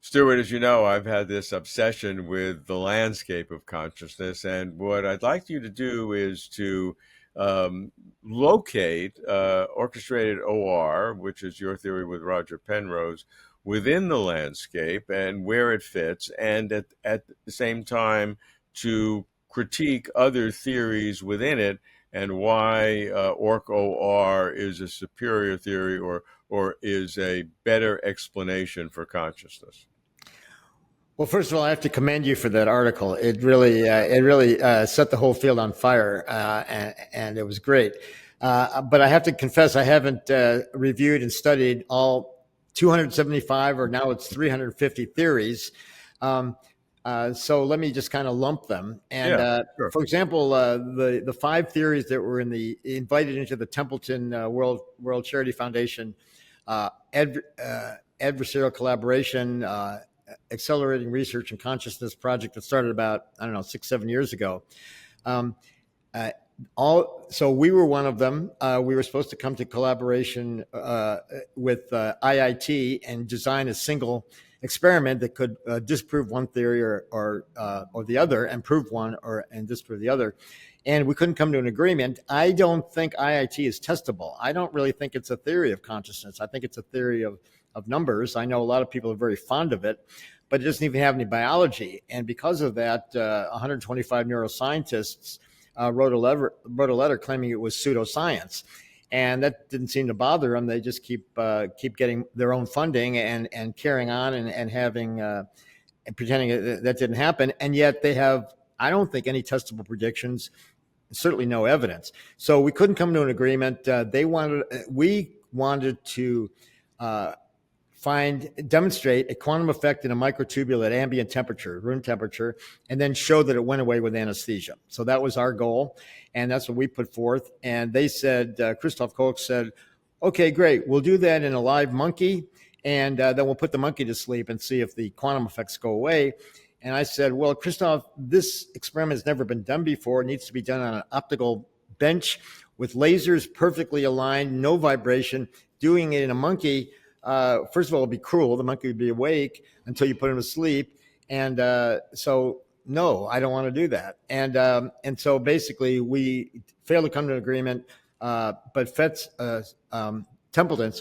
Stuart, as you know, I've had this obsession with the landscape of consciousness, and what I'd like you to do is to um, locate orchestrated OR, which is your theory with Roger Penrose, within the landscape and where it fits, and at the same time to critique other theories within it and why Orc OR is a superior theory or is a better explanation for consciousness. Well, first of all, I have to commend you for that article. It really set the whole field on fire, and it was great. But I have to confess, I haven't reviewed and studied all 275, or now it's 350 theories. So let me just kind of lump them. And Yeah, sure. for example, the five theories that were invited into the Templeton World Charity Foundation adversarial collaboration. Accelerating Research and Consciousness project that started about, I don't know, 6-7 years ago. So we were one of them. We were supposed to come to collaboration with IIT and design a single experiment that could disprove one theory or the other, and prove one and disprove the other. And we couldn't come to an agreement. I don't think IIT is testable. I don't really think it's a theory of consciousness. I think it's a theory of numbers. I know a lot of people are very fond of it, but it doesn't even have any biology. And because of that, 125 neuroscientists wrote a letter claiming it was pseudoscience. And that didn't seem to bother them. They just keep getting their own funding and carrying on and having and pretending that didn't happen. And yet they have, I don't think, any testable predictions, certainly no evidence. So we couldn't come to an agreement. We wanted to demonstrate a quantum effect in a microtubule at ambient temperature, room temperature, and then show that it went away with anesthesia. So that was our goal, and that's what we put forth. And they said, Christoph Koch said, okay, great, we'll do that in a live monkey, and then we'll put the monkey to sleep and see if the quantum effects go away. And I said, well, Christoph, this experiment has never been done before. It needs to be done on an optical bench with lasers perfectly aligned, no vibration. Doing it in a monkey, first of all, it'd be cruel. The monkey would be awake until you put him to sleep. And so, no, I don't want to do that. And so basically, we failed to come to an agreement. But Templeton,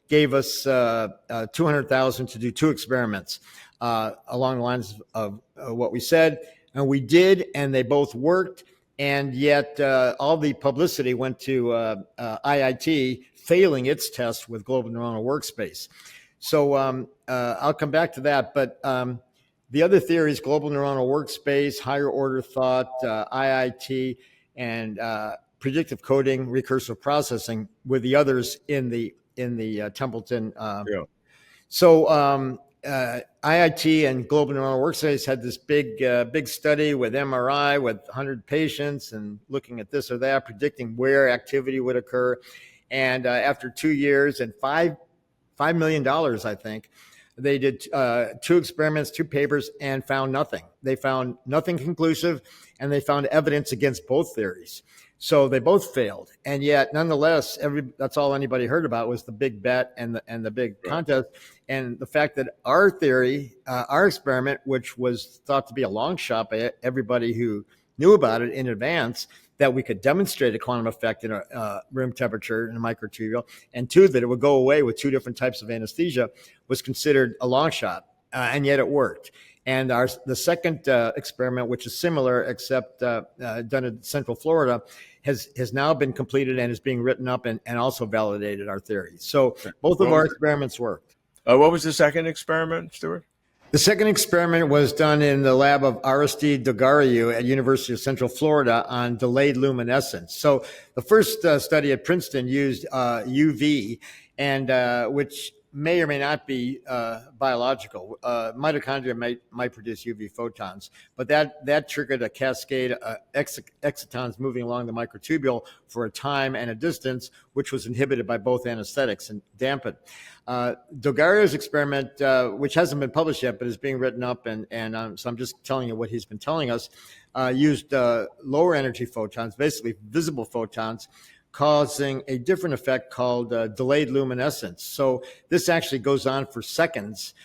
gave us $200,000 to do 2 experiments along the lines of what we said, and we did, and they both worked. And yet, all the publicity went to IIT failing its test with global neuronal workspace. So I'll come back to that. But the other theories, global neuronal workspace, higher order thought, IIT, and predictive coding, recursive processing, were the others in the Templeton. Yeah. So IIT and global neuronal workspace had this big study with MRI with 100 patients and looking at this or that, predicting where activity would occur. And after 2 years and $5 million, I think, they did 2 experiments, 2 papers, and found nothing. They found nothing conclusive, and they found evidence against both theories. So they both failed. And yet, nonetheless, that's all anybody heard about was the big bet and the big contest. And the fact that our theory, our experiment, which was thought to be a long shot by everybody who knew about it in advance, that we could demonstrate a quantum effect in a room temperature in a microtubule, and 2, that it would go away with 2 different types of anesthesia, was considered a long shot, and yet it worked. And the second experiment, which is similar except done in Central Florida, has now been completed and is being written up and also validated our theory. So both of our experiments worked. What was the second experiment, Stuart? The second experiment was done in the lab of Aristide Dogariu at University of Central Florida on delayed luminescence. So the first study at Princeton used UV, and which may or may not be biological. Mitochondria might produce UV photons, but that triggered a cascade of excitons moving along the microtubule for a time and a distance, which was inhibited by both anesthetics and dampened. Dogariu's experiment, which hasn't been published yet, but is being written up, so I'm just telling you what he's been telling us, used lower energy photons, basically visible photons, causing a different effect called delayed luminescence. So this actually goes on for seconds,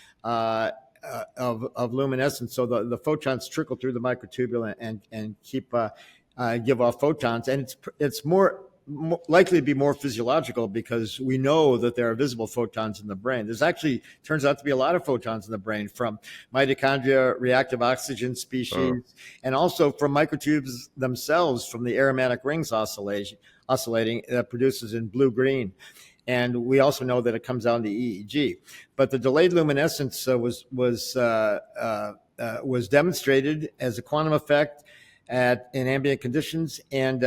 of luminescence. So the photons trickle through the microtubule and keep give off photons, and it's more likely to be more physiological because we know that there are visible photons in the brain. There's actually turns out to be a lot of photons in the brain from mitochondria, reactive oxygen Oh, species, and also from microtubes themselves from the aromatic rings oscillating that produces in blue green. And we also know that it comes out in the EEG. But the delayed luminescence was demonstrated as a quantum effect in ambient conditions, and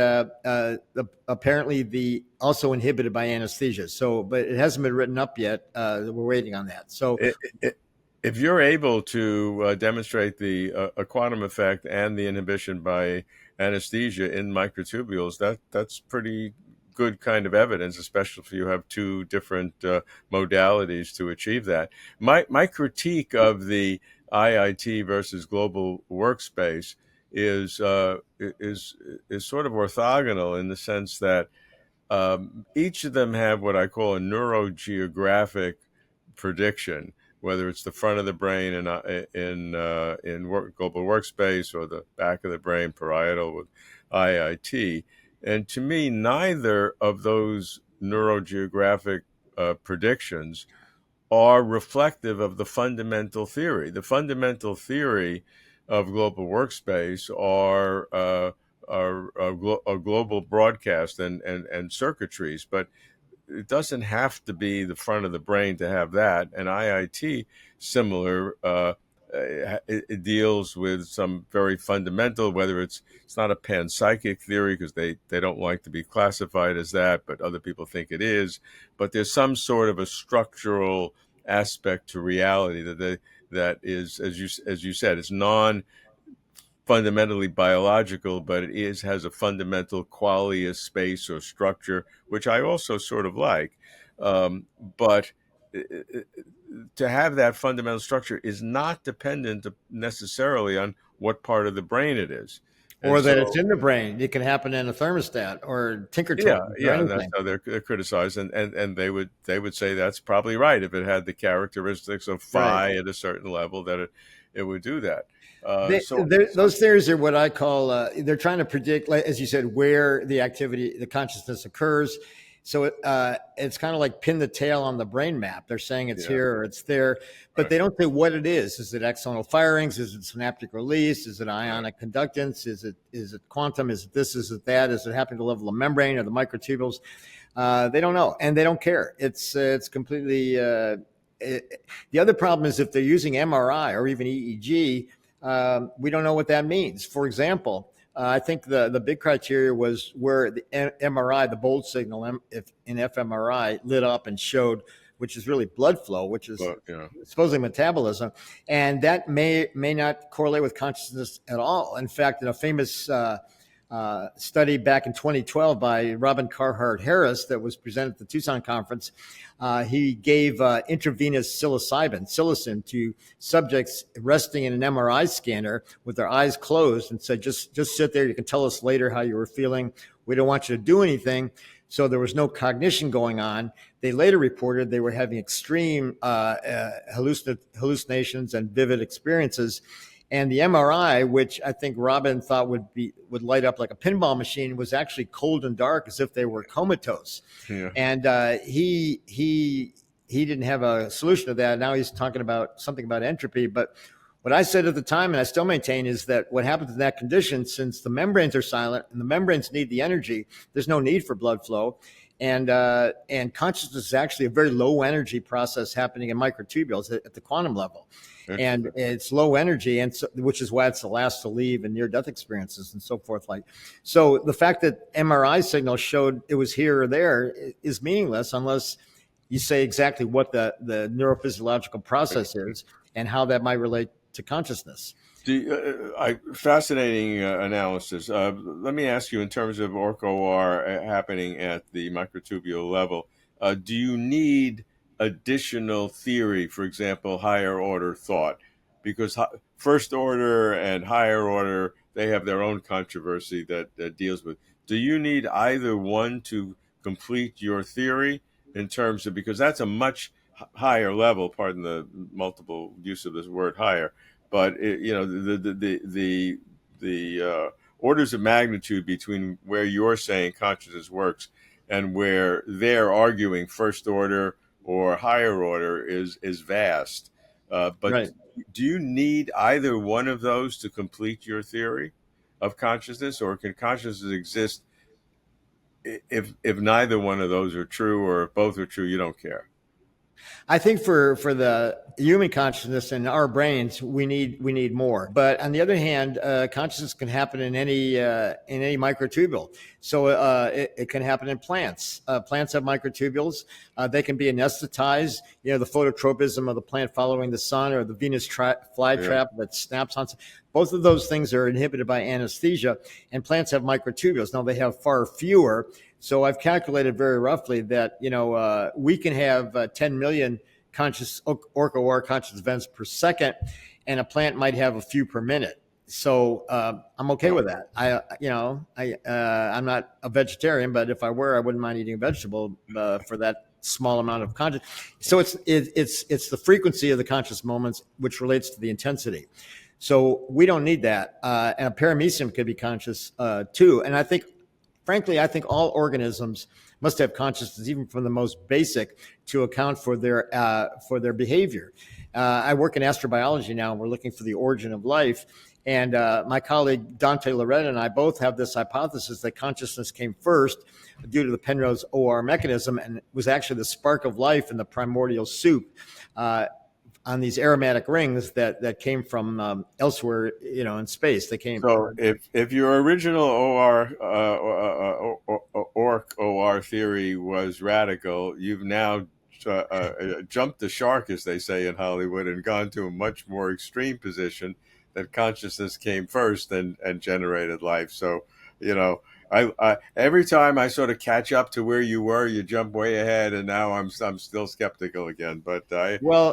apparently the also inhibited by anesthesia. So, but it hasn't been written up yet. We're waiting on that. So, it, if you're able to demonstrate the a quantum effect and the inhibition by anesthesia in microtubules, that's pretty good kind of evidence, especially if you have two different modalities to achieve that. My critique of the IIT versus global workspace is is sort of orthogonal in the sense that each of them have what I call a neurogeographic prediction, whether it's the front of the brain in global workspace or the back of the brain parietal with IIT. And to me, neither of those neurogeographic predictions are reflective of the fundamental theory. The fundamental theory of global workspace are a global broadcast and circuitries, but it doesn't have to be the front of the brain to have that. And IIT, similar, it deals with some very fundamental, whether it's not a panpsychic theory because they don't like to be classified as that, but other people think it is. But there's some sort of a structural aspect to reality that is, as you said, it's non fundamentally biological, but it has a fundamental quality of space or structure, which I also sort of like. But to have that fundamental structure is not dependent necessarily on what part of the brain it is. or And that it's so, in the brain. It can happen in a thermostat or tinker yeah, toys or yeah, and that's anything. how they're criticized, and they would say that's probably right if it had the characteristics of Right. phi at a certain level that it would do that. So, Those theories are what I call they're trying to predict, like, as you said, where the activity, the consciousness occurs. So it's kind of like pin the tail on the brain map. They're saying it's yeah, here or it's there, but right, they don't say what it is. Is it axonal firings? Is it synaptic release? Is it right. ionic conductance? Is it quantum? Is it this? Is it that? Is it happening to the level of membrane or the microtubules? They don't know, and they don't care. It's completely. The other problem is if they're using MRI or even EEG, we don't know what that means. For example, I think the big criteria was where the MRI, the bold signal in fMRI, lit up and showed, which is really blood flow, which is But you know, supposedly metabolism, and that may not correlate with consciousness at all. In fact, in a famous study back in 2012 by Robin Carhart Harris that was presented at the Tucson conference, he gave intravenous psilocybin to subjects resting in an MRI scanner with their eyes closed and said, just sit there. You can tell us later how you were feeling. We don't want you to do anything. So there was no cognition going on. They later reported they were having extreme hallucinations and vivid experiences. And the MRI, which I think Robin thought would light up like a pinball machine, was actually cold and dark, as if they were comatose. yeah, And he didn't have a solution to that. Now he's talking about something about entropy. But what I said at the time, and I still maintain, is that what happens in that condition, since the membranes are silent and the membranes need the energy, there's no need for blood flow. And consciousness is actually a very low energy process happening in microtubules at the quantum level, and interesting. it's low energy, and so, which is why it's the last to leave in near death experiences and so forth. Like, so the fact that MRI signals showed it was here or there is meaningless unless you say exactly what the neurophysiological process is and how that might relate to consciousness. Fascinating analysis. Let me ask you, in terms of OR happening at the microtubule level, do you need additional theory, for example, higher order thought? Because first order and higher order, they have their own controversy that deals with. Do you need either one to complete your theory in terms of, because that's a much higher level, pardon the multiple use of this word higher, but the orders of magnitude between where you're saying consciousness works and where they're arguing first order or higher order is vast. But Right. do you need either one of those to complete your theory of consciousness, or can consciousness exist if neither one of those are true, or if both are true, you don't care? I think for the human consciousness and our brains, we need more. But on the other hand, consciousness can happen in any microtubule. So it can happen in plants. Plants have microtubules. They can be anesthetized. The phototropism of the plant following the sun, or the Venus Yeah. flytrap that snaps on. Both of those things are inhibited by anesthesia, and plants have microtubules. Now they have far fewer. So I've calculated very roughly that we can have 10 million conscious OR conscious events per second, and a plant might have a few per minute. So I'm okay with that. I'm not a vegetarian, but if I were, I wouldn't mind eating a vegetable for that small amount of conscious. So it's the frequency of the conscious moments which relates to the intensity. So we don't need that, and a paramecium could be conscious too. And frankly, I think all organisms must have consciousness, even from the most basic, to account for their behavior. I work in astrobiology now, and we're looking for the origin of life. And my colleague Dante Loretta and I both have this hypothesis that consciousness came first due to the Penrose OR mechanism, and was actually the spark of life in the primordial soup. On these aromatic rings that came from elsewhere, in space. They came. So if your original OR theory was radical, you've now jumped the shark, as they say in Hollywood, and gone to a much more extreme position that consciousness came first and generated life. So, I every time I sort of catch up to where you were, you jump way ahead, and now I'm still skeptical again. But Well,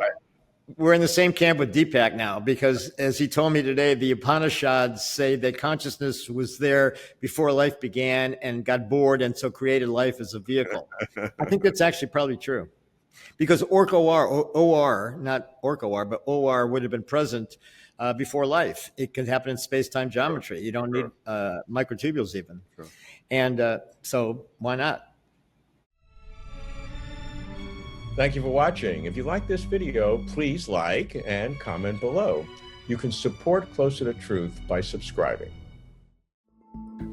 we're in the same camp with Deepak now, because as he told me today, the Upanishads say that consciousness was there before life began and got bored, and so created life as a vehicle. I think that's actually probably true, because OR, not OR, but OR would have been present before life. It can happen in space-time geometry. You don't need microtubules even. Sure. And so why not? Thank you for watching. If you like this video, please like and comment below. You can support Closer to Truth by subscribing.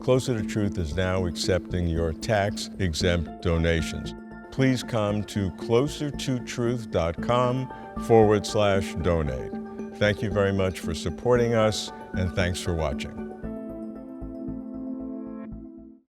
Closer to Truth is now accepting your tax-exempt donations. Please come to closertotruth.com/donate. Thank you very much for supporting us, and thanks for watching.